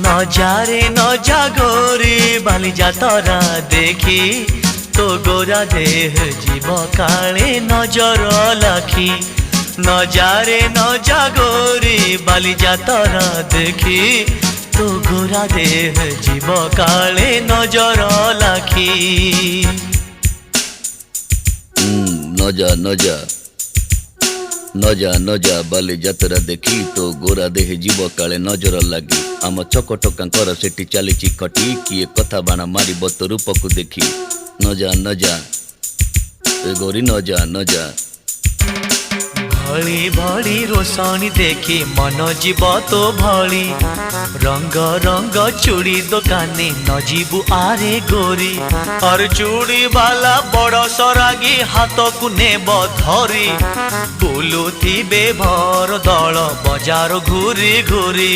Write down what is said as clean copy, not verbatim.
নজারে নজা গোরি বালি যাতরা দেখি তো গোরা দেহ জীব কালে নজর লাখি নজারে নজা গোরি বালি যাতরা দেখি তো গোরা দেহ জীব কালে নজর লাখি নজা নজা নজা নজা বালি যাত্ରା দেখি তো গোরা দেহে জীବ କାଳେ ନଜର ଲାଗି ଆମ ଚକଟକାଙ୍କର ସେଠି ଚାଲିଛି ଖଟି କିଏ କଥା ବାଣ ମାରିବ ତୋ ରୂପକୁ ଦେଖି ନଜା ନଜା ଏ ଗୋରି ନଜା ନଜା भली भली रोशनी देखी मन जीव तो भली रंग रंग चूड़ी दुकानी न जीवु आरे गोरी और चूड़ी वाला बड़ सरागी हाथ को नेब धरी बुलुथिबे भर दल बजार घूरी घूरी।